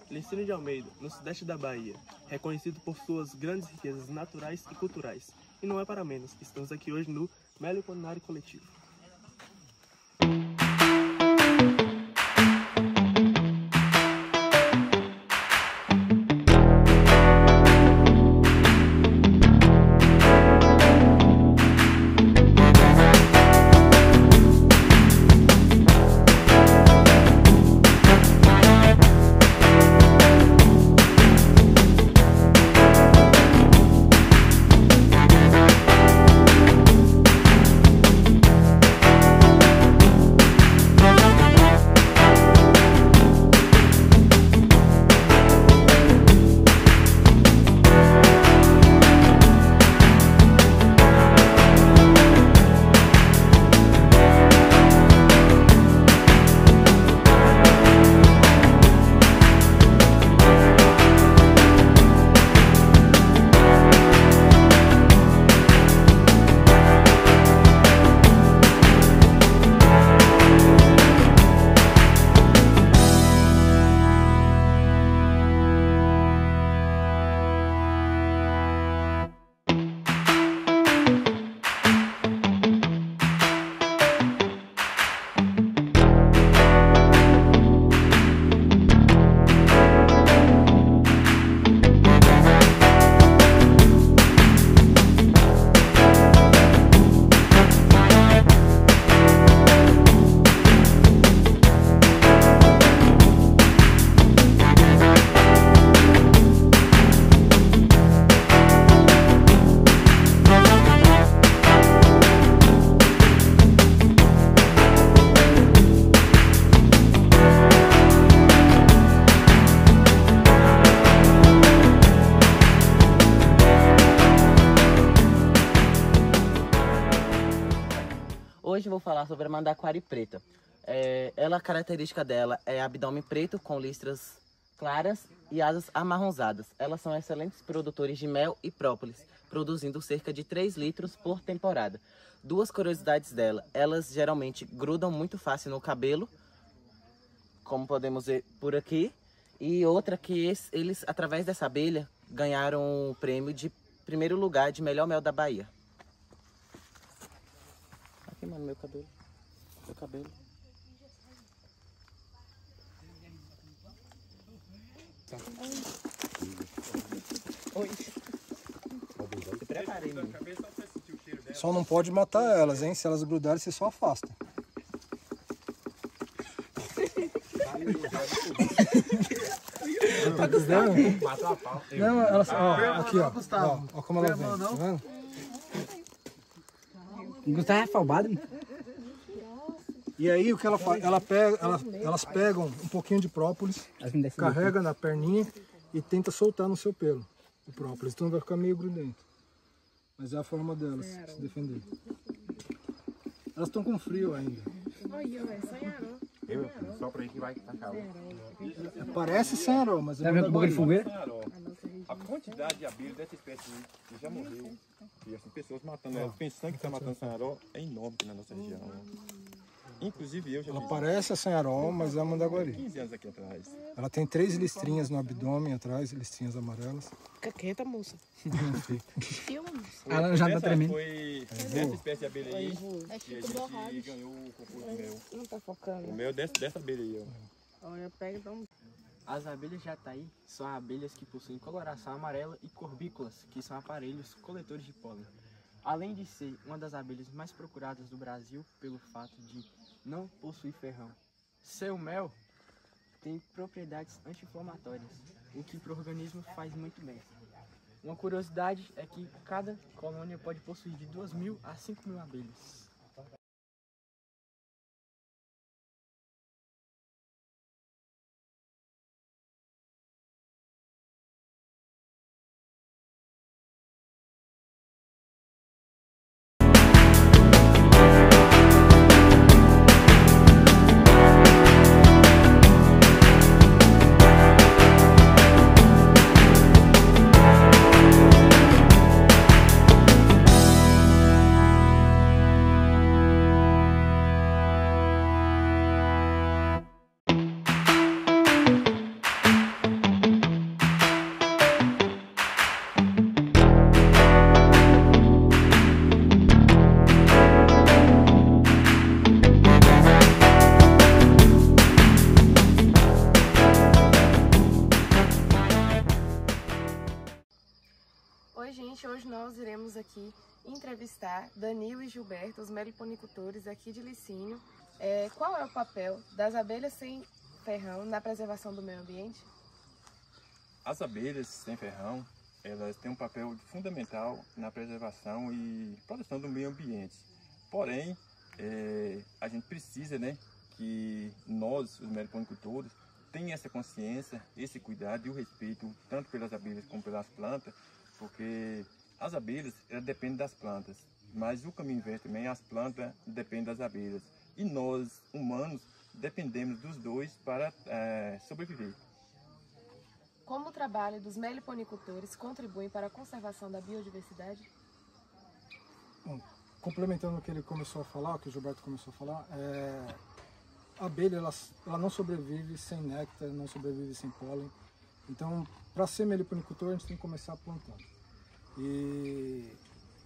Licínio de Almeida, no sudeste da Bahia, reconhecido por suas grandes riquezas naturais e culturais. E não é para menos, estamos aqui hoje no Melo Culinário Coletivo. Hoje eu vou falar sobre a mandaquari preta. A característica dela é abdômen preto com listras claras e asas amarronzadas. Elas são excelentes produtores de mel e própolis, produzindo cerca de 3 litros por temporada. Duas curiosidades dela: elas geralmente grudam muito fácil no cabelo, como podemos ver por aqui. E outra que eles, através dessa abelha, ganharam o prêmio de primeiro lugar de melhor mel da Bahia. Aqui, mano, meu cabelo. Meu cabelo. Oi. Se preparei, mano. Só não pode matar elas, hein? Se elas grudarem, você só afasta. Tá grudando? Matou a pau. Não, elas, ó, aqui, ó. Ó como ela vem, tá vendo? Gustavo é afobado. E aí o que ela faz? Elas pegam um pouquinho de própolis, carrega na perninha e tenta soltar no seu pelo o própolis. Então vai ficar meio grudento. Mas é a forma delas se defender. Elas estão com frio ainda. Só pra aí que vai tacar. Parece sanharó, mas é um pouco de fogueira? A quantidade de abelhas dessa espécie que já morreu, e assim, pessoas matando elas, pensando que está matando sanharó, é enorme aqui na nossa região. Inclusive eu já Ela parece a sanharó, mas é a mandaguari. 15 anos aqui atrás. Ela tem 3 listrinhas no abdômen atrás, listrinhas amarelas. Fica quieta, moça. Ela já tá tremendo. Foi dessa espécie de abelha aí que a gente ganhou o concurso de mel. Não tá focando. O mel dessa abelha aí, ó. Olha, pega e dá um... As abelhas jataí são abelhas que possuem coloração amarela e corbículas, que são aparelhos coletores de pólen. Além de ser uma das abelhas mais procuradas do Brasil pelo fato de não possuir ferrão. Seu mel tem propriedades anti-inflamatórias, o que para o organismo faz muito bem. Uma curiosidade é que cada colônia pode possuir de 2.000 a 5.000 abelhas. Gente, hoje nós iremos aqui entrevistar Danilo e Gilberto, os meliponicultores aqui de Licínio. Qual é o papel das abelhas sem ferrão na preservação do meio ambiente? As abelhas sem ferrão, elas têm um papel fundamental na preservação e proteção do meio ambiente. Porém, a gente precisa, né, que nós, os meliponicultores, tenham essa consciência, esse cuidado e o respeito tanto pelas abelhas como pelas plantas, porque as abelhas, elas dependem das plantas, mas o caminho inverso também, as plantas dependem das abelhas. E nós, humanos, dependemos dos dois para sobreviver. Como o trabalho dos meliponicultores contribui para a conservação da biodiversidade? Bom, complementando o que ele começou a falar, o que o Gilberto começou a falar, a abelha ela não sobrevive sem néctar, não sobrevive sem pólen. Então, para ser meliponicultor, a gente tem que começar plantando.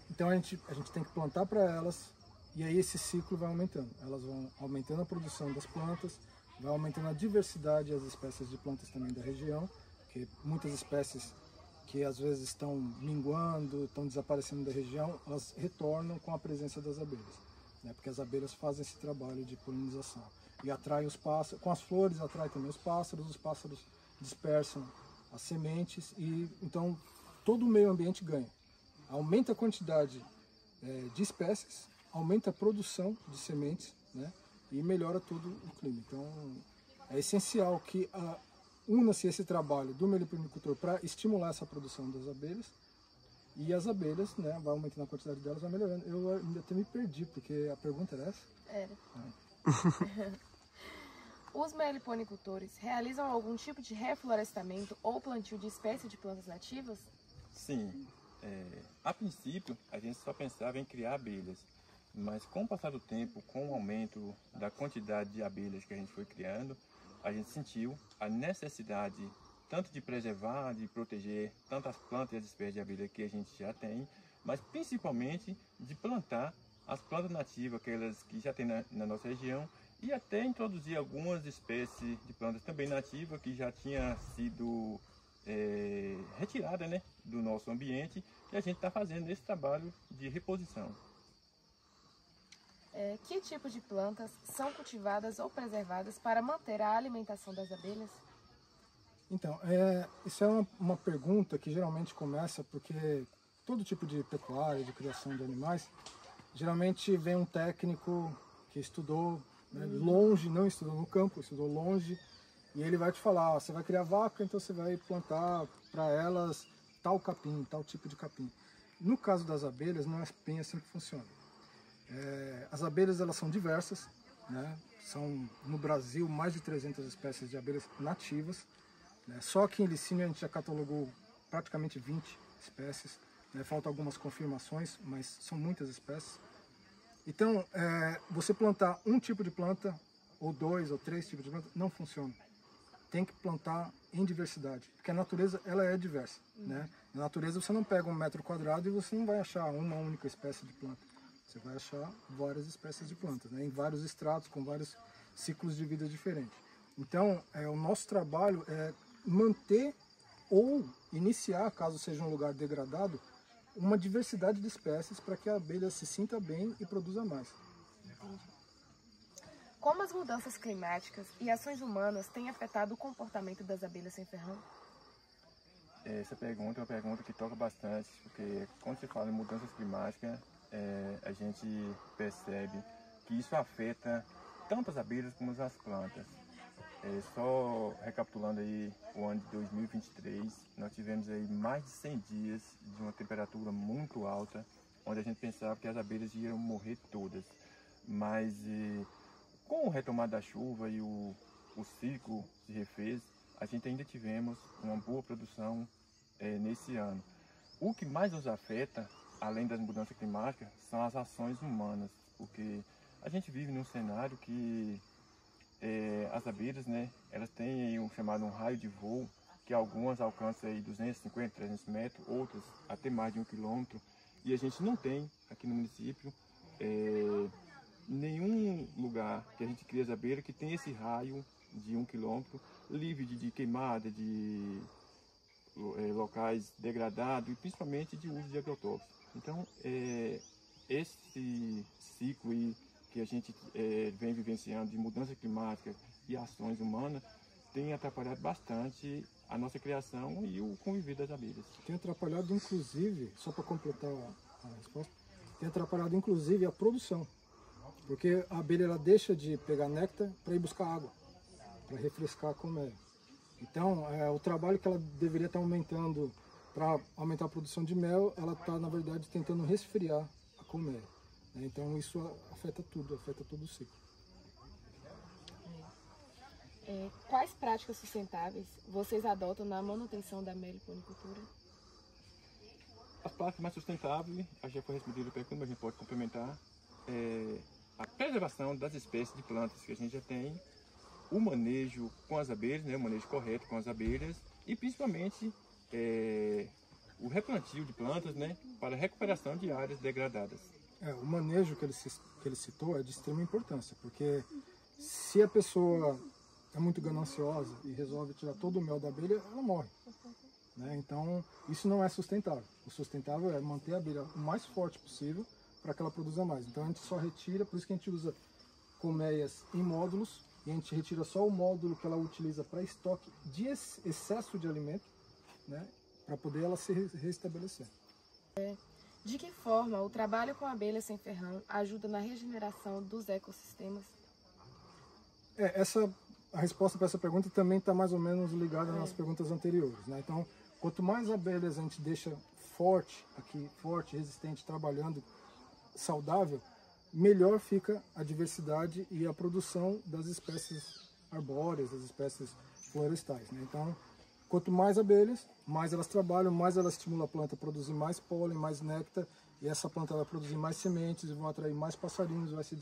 Então a gente tem que plantar para elas, e aí esse ciclo vai aumentando. Elas vão aumentando a produção das plantas, vai aumentando a diversidade e as espécies de plantas também da região, porque muitas espécies que às vezes estão minguando, estão desaparecendo da região, elas retornam com a presença das abelhas, né? Porque as abelhas fazem esse trabalho de polinização e atraem os pássaros, com as flores atrai também os pássaros dispersam as sementes e então todo o meio ambiente ganha. Aumenta a quantidade de espécies, aumenta a produção de sementes, né? E melhora todo o clima. Então é essencial que una-se esse trabalho do meliponicultor para estimular essa produção das abelhas, e as abelhas, né, vai aumentando a quantidade delas, vai melhorando. Eu ainda até me perdi, porque a pergunta era essa? Era. Os meliponicultores realizam algum tipo de reflorestamento ou plantio de espécies de plantas nativas? Sim. A princípio, a gente só pensava em criar abelhas, mas com o passar do tempo, com o aumento da quantidade de abelhas que a gente foi criando, a gente sentiu a necessidade tanto de preservar, de proteger tanto as plantas e as espécies de abelha que a gente já tem, mas principalmente de plantar as plantas nativas, aquelas que já tem na nossa região, e até introduzir algumas espécies de plantas também nativas que já tinha sido retirada, né, do nosso ambiente, e a gente está fazendo esse trabalho de reposição. Que tipo de plantas são cultivadas ou preservadas para manter a alimentação das abelhas? Então, isso é uma pergunta que geralmente começa porque todo tipo de pecuária, de criação de animais, geralmente vem um técnico que estudou, né, longe, não estudou no campo, estudou longe, e ele vai te falar, você vai criar vaca, então você vai plantar para elas tal capim, tal tipo de capim. No caso das abelhas, não é bem assim que funciona. As abelhas, elas são diversas, né? São no Brasil mais de 300 espécies de abelhas nativas, né? Só que em Licínio a gente já catalogou praticamente 20 espécies, né? Faltam algumas confirmações, mas são muitas espécies. Então, você plantar um tipo de planta, ou 2 ou 3 tipos de planta, não funciona. Tem que plantar em diversidade, porque a natureza ela é diversa, né? Na natureza você não pega 1 metro quadrado e você não vai achar uma única espécie de planta. Você vai achar várias espécies de plantas, né? Em vários estratos, com vários ciclos de vida diferentes. Então, o nosso trabalho é manter ou iniciar, caso seja um lugar degradado, uma diversidade de espécies para que a abelha se sinta bem e produza mais. Como as mudanças climáticas e ações humanas têm afetado o comportamento das abelhas sem ferrão? Essa pergunta é uma pergunta que toca bastante, porque quando se fala em mudanças climáticas, a gente percebe que isso afeta tanto as abelhas como as plantas. Só recapitulando aí o ano de 2023, nós tivemos aí mais de 100 dias de uma temperatura muito alta, onde a gente pensava que as abelhas iam morrer todas. Mas com o retomar da chuva e o ciclo se refez, a gente ainda tivemos uma boa produção nesse ano. O que mais nos afeta, além das mudanças climáticas, são as ações humanas, porque a gente vive num cenário que as abelhas, né, elas têm aí um raio de voo, que algumas alcançam aí 250, 300 metros, outras até mais de 1 quilômetro, e a gente não tem aqui no município nenhum lugar que a gente cria as abelhas que tem esse raio de 1 quilômetro livre de queimada, locais degradados e principalmente de uso de agrotóxicos. Então, esse ciclo que a gente vem vivenciando de mudança climática e ações humanas tem atrapalhado bastante a nossa criação e o convívio das abelhas. Tem atrapalhado, inclusive, só para completar a resposta, tem atrapalhado, inclusive, a produção. Porque a abelha ela deixa de pegar néctar para ir buscar água, para refrescar a colmeia. Então, o trabalho que ela deveria estar aumentando para aumentar a produção de mel, ela está, na verdade, tentando resfriar a colmeia. Então, isso afeta tudo, afeta todo o ciclo. Quais práticas sustentáveis vocês adotam na manutenção da meliponicultura? As práticas mais sustentáveis, já foi respondido pelo mas a gente pode complementar, a preservação das espécies de plantas que a gente já tem, o manejo com as abelhas, né, o manejo correto com as abelhas e principalmente o replantio de plantas, né, para a recuperação de áreas degradadas. O manejo que ele citou é de extrema importância, porque se a pessoa é muito gananciosa e resolve tirar todo o mel da abelha, ela morre. Né? Então, isso não é sustentável. O sustentável é manter a abelha o mais forte possível para que ela produza mais. Então, a gente só retira, por isso que a gente usa colmeias em módulos, e a gente retira só o módulo que ela utiliza para estoque de excesso de alimento, né? Para poder ela se restabelecer. De que forma o trabalho com abelhas sem ferrão ajuda na regeneração dos ecossistemas? A resposta para essa pergunta também está mais ou menos ligada nas perguntas anteriores. Né? Então, quanto mais abelhas a gente deixa forte, resistente, trabalhando, saudável, melhor fica a diversidade e a produção das espécies arbóreas, das espécies florestais. Né? Então, quanto mais abelhas, mais elas trabalham, mais elas estimulam a planta a produzir mais pólen, mais néctar, e essa planta vai produzir mais sementes, vão atrair mais passarinhos, vai se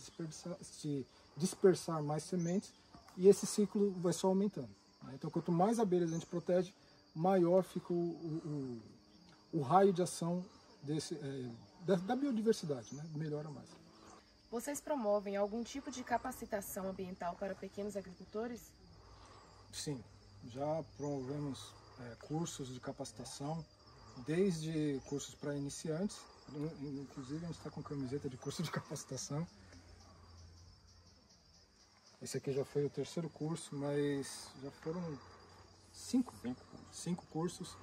dispersar mais sementes, e esse ciclo vai só aumentando. Né? Então, quanto mais abelhas a gente protege, maior fica o raio de ação da biodiversidade, né? Melhora mais. Vocês promovem algum tipo de capacitação ambiental para pequenos agricultores? Sim, já promovemos cursos de capacitação, desde cursos para iniciantes, inclusive a gente está com camiseta de curso de capacitação. Esse aqui já foi o terceiro curso, mas já foram cinco cursos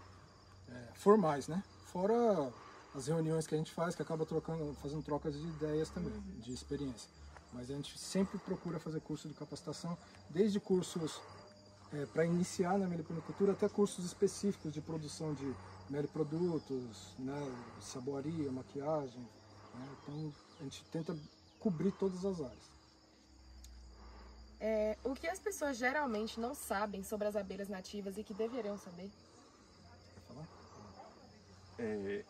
formais, né? Fora as reuniões que a gente faz, que acaba fazendo trocas de ideias também, de experiência. Mas a gente sempre procura fazer curso de capacitação, desde cursos para iniciar na meliponicultura até cursos específicos de produção de meliprodutos, né, saboaria, maquiagem. Né? Então a gente tenta cobrir todas as áreas. O que as pessoas geralmente não sabem sobre as abelhas nativas e que deveriam saber?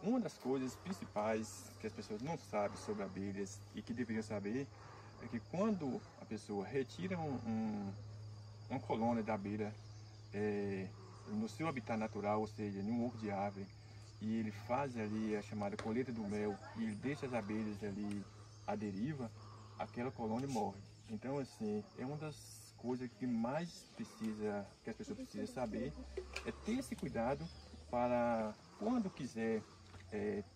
Uma das coisas principais que as pessoas não sabem sobre abelhas e que deveriam saber é que quando a pessoa retira uma colônia da abelha no seu habitat natural, ou seja, em um oco de árvore, e ele faz ali a chamada colheita do mel e ele deixa as abelhas ali à deriva, aquela colônia morre. Então, assim, é uma das coisas que mais que as pessoas precisam saber, é ter esse cuidado para, quando quiser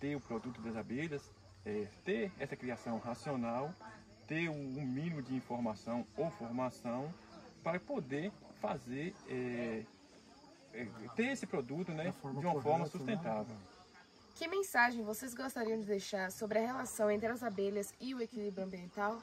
ter o produto das abelhas, ter essa criação racional, ter um mínimo de informação ou formação para poder fazer, ter esse produto, né, de uma forma sustentável. Que mensagem vocês gostariam de deixar sobre a relação entre as abelhas e o equilíbrio ambiental?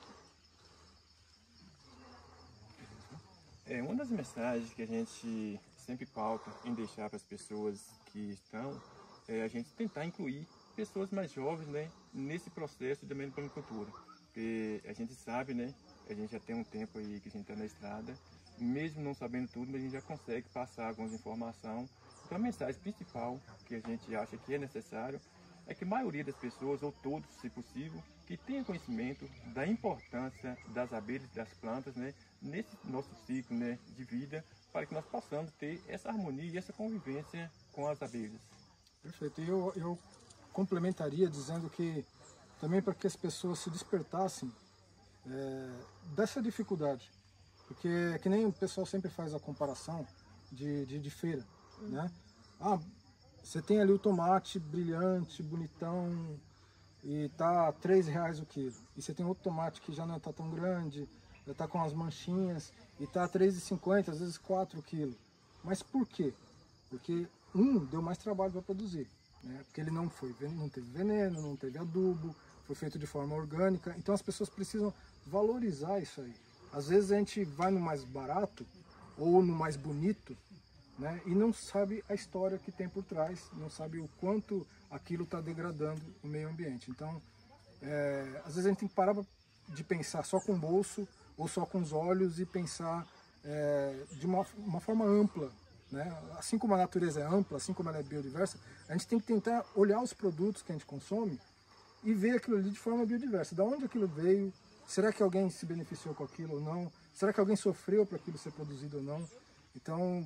Uma das mensagens que a gente sempre pauta em deixar para as pessoas que estão, a gente tentar incluir pessoas mais jovens, né, nesse processo de meliponicultura. Porque a gente sabe, né, a gente já tem um tempo aí que a gente está na estrada, mesmo não sabendo tudo, mas a gente já consegue passar algumas informações. Então a mensagem principal que a gente acha que é necessário é que a maioria das pessoas, ou todos, se possível, que tenham conhecimento da importância das abelhas e das plantas, né, nesse nosso ciclo, né, de vida, para que nós possamos ter essa harmonia e essa convivência com as abelhas. Perfeito. E eu complementaria dizendo que também para que as pessoas se despertassem dessa dificuldade, porque é que nem o pessoal sempre faz a comparação de feira, né? Ah, você tem ali o tomate brilhante, bonitão, e tá R$3 o quilo. E você tem outro tomate que já não tá tão grande, já tá com as manchinhas, e tá R$3,50, às vezes 4 quilos. Mas por quê? Porque deu mais trabalho para produzir, né? Porque ele não teve veneno, não teve adubo, foi feito de forma orgânica. Então as pessoas precisam valorizar isso aí. Às vezes a gente vai no mais barato ou no mais bonito, né? E não sabe a história que tem por trás, não sabe o quanto aquilo está degradando o meio ambiente. Então, às vezes a gente tem que parar de pensar só com o bolso ou só com os olhos e pensar de uma forma ampla, né? Assim como a natureza é ampla, assim como ela é biodiversa, a gente tem que tentar olhar os produtos que a gente consome e ver aquilo ali de forma biodiversa. Da onde aquilo veio? Será que alguém se beneficiou com aquilo ou não? Será que alguém sofreu para aquilo ser produzido ou não? Então,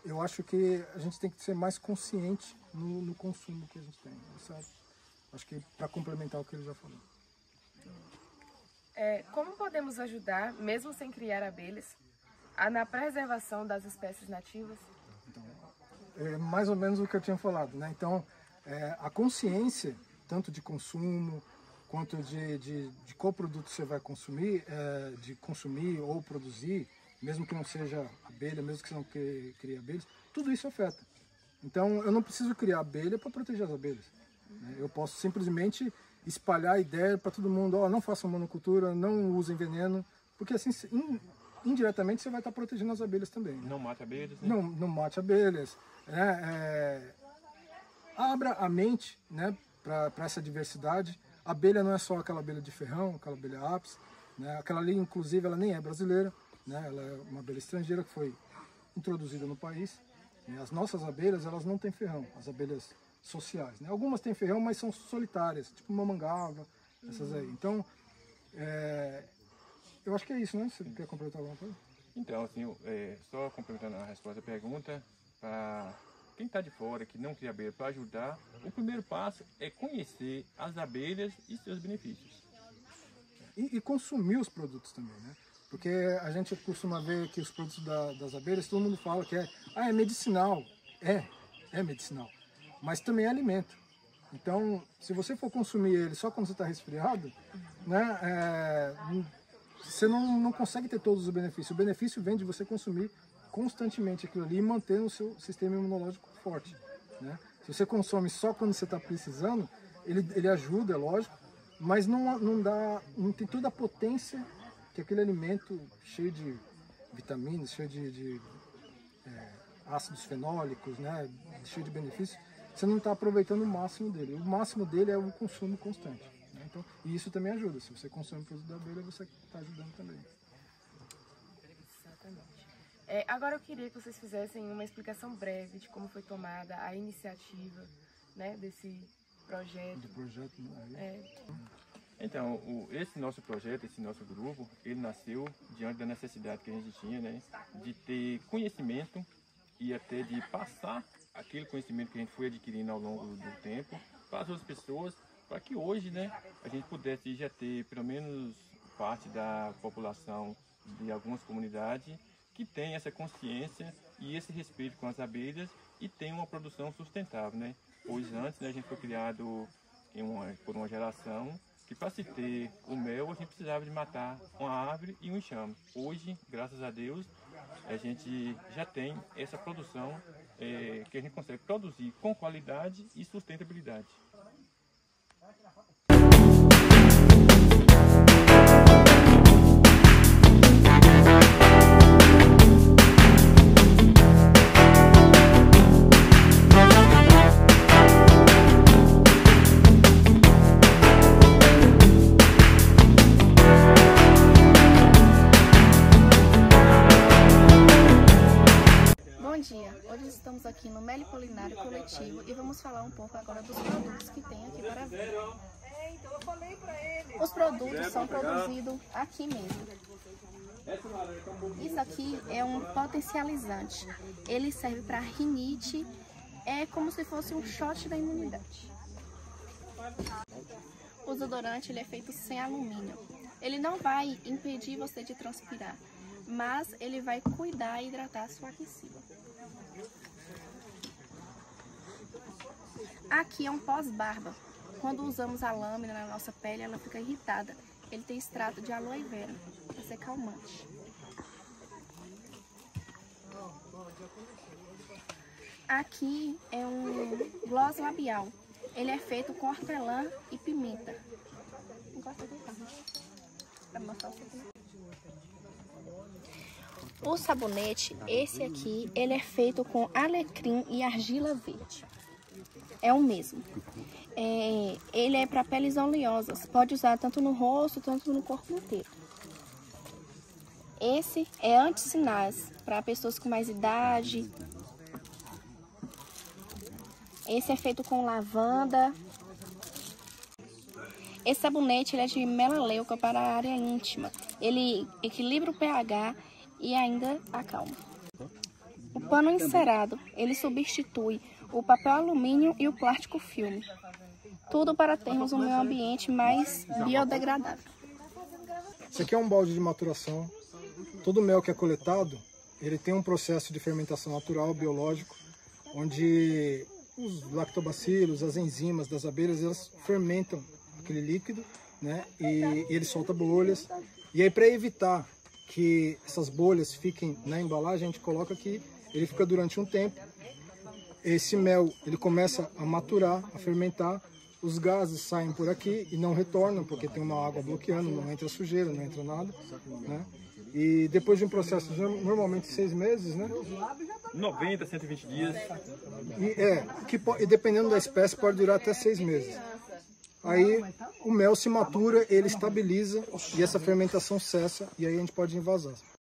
eu acho que a gente tem que ser mais consciente no consumo que a gente tem, sabe? Acho que para complementar o que ele já falou. Como podemos ajudar, mesmo sem criar abelhas, na preservação das espécies nativas? Então, é mais ou menos o que eu tinha falado, né? Então, a consciência, tanto de consumo, quanto de qual produto você vai consumir, de consumir ou produzir, mesmo que não seja abelha, mesmo que você não crie abelhas, tudo isso afeta. Então, eu não preciso criar abelha para proteger as abelhas, né? Eu posso simplesmente espalhar a ideia para todo mundo: não façam monocultura, não usem veneno, porque assim, indiretamente você vai estar protegendo as abelhas também, né? Não mate abelhas, né? Não mate abelhas, né? Abra a mente, né, para essa diversidade. A abelha não é só aquela abelha de ferrão, aquela abelha apis, né? Aquela ali, inclusive, ela nem é brasileira, né? Ela é uma abelha estrangeira que foi introduzida no país. As nossas abelhas, elas não têm ferrão, as abelhas sociais, né? Algumas têm ferrão, mas são solitárias, tipo mamangava, essas aí. Então, eu acho que é isso, né? Você quer completar alguma coisa? Então, assim, só complementando a resposta à pergunta, para quem está de fora, que não cria abelha, para ajudar, o primeiro passo é conhecer as abelhas e seus benefícios. E consumir os produtos também, né? Porque a gente costuma ver que os produtos das abelhas, todo mundo fala que é medicinal. É medicinal. Mas também é alimento. Então, se você for consumir ele só quando você está resfriado, né, você não consegue ter todos os benefícios. O benefício vem de você consumir constantemente aquilo ali e manter o seu sistema imunológico forte, né? Se você consome só quando você está precisando, ele ajuda, é lógico, mas não tem toda a potência que aquele alimento cheio de vitaminas, cheio de ácidos fenólicos, né, cheio de benefícios, você não está aproveitando o máximo dele. O máximo dele é o consumo constante, né? Então, e isso também ajuda. Se você consome o produto da abelha, você está ajudando também. Exatamente. Agora eu queria que vocês fizessem uma explicação breve de como foi tomada a iniciativa, né, desse projeto. Então, esse nosso projeto, esse nosso grupo, ele nasceu diante da necessidade que a gente tinha, né, de ter conhecimento e até de passar aquele conhecimento que a gente foi adquirindo ao longo do tempo para as outras pessoas, para que hoje, né, a gente pudesse já ter pelo menos parte da população de algumas comunidades que tem essa consciência e esse respeito com as abelhas e tem uma produção sustentável, né? Pois antes, né, a gente foi criado por uma geração que para se ter o mel a gente precisava de matar uma árvore e um enxame. Hoje, graças a Deus, a gente já tem essa produção que a gente consegue produzir com qualidade e sustentabilidade. Hoje estamos aqui no Melipolinário Coletivo e vamos falar um pouco agora dos produtos que tem aqui para ver. Os produtos são produzidos aqui mesmo. Isso aqui é um potencializante. Ele serve para rinite, é como se fosse um shot da imunidade. O desodorante ele é feito sem alumínio. Ele não vai impedir você de transpirar, mas ele vai cuidar e hidratar a sua axila. Aqui é um pós-barba. Quando usamos a lâmina na nossa pele, ela fica irritada. Ele tem extrato de aloe vera, para ser calmante. Aqui é um gloss labial. Ele é feito com hortelã e pimenta. Encosta aqui, tá? Pra mostrar o sabonete. O sabonete, esse aqui, ele é feito com alecrim e argila verde. É o mesmo. Ele é para peles oleosas. Pode usar tanto no rosto, tanto no corpo inteiro. Esse é anti-sinais, para pessoas com mais idade. Esse é feito com lavanda. Esse sabonete ele é de melaleuca para a área íntima. Ele equilibra o pH e ainda acalma. O pano encerado, ele substitui o papel alumínio e o plástico filme. Tudo para termos um meio ambiente mais biodegradável. Esse aqui é um balde de maturação. Todo mel que é coletado, ele tem um processo de fermentação natural, biológico, onde os lactobacilos, as enzimas das abelhas, elas fermentam aquele líquido, né? E ele solta bolhas. E aí, para evitar que essas bolhas fiquem na embalagem, a gente coloca aqui, ele fica durante um tempo. Esse mel, ele começa a maturar, a fermentar, os gases saem por aqui e não retornam, porque tem uma água bloqueando, não entra sujeira, não entra nada, né? E depois de um processo de normalmente 6 meses, né? 90, 120 dias. E dependendo da espécie pode durar até 6 meses. Aí o mel se matura, ele estabiliza e essa fermentação cessa e aí a gente pode invasar.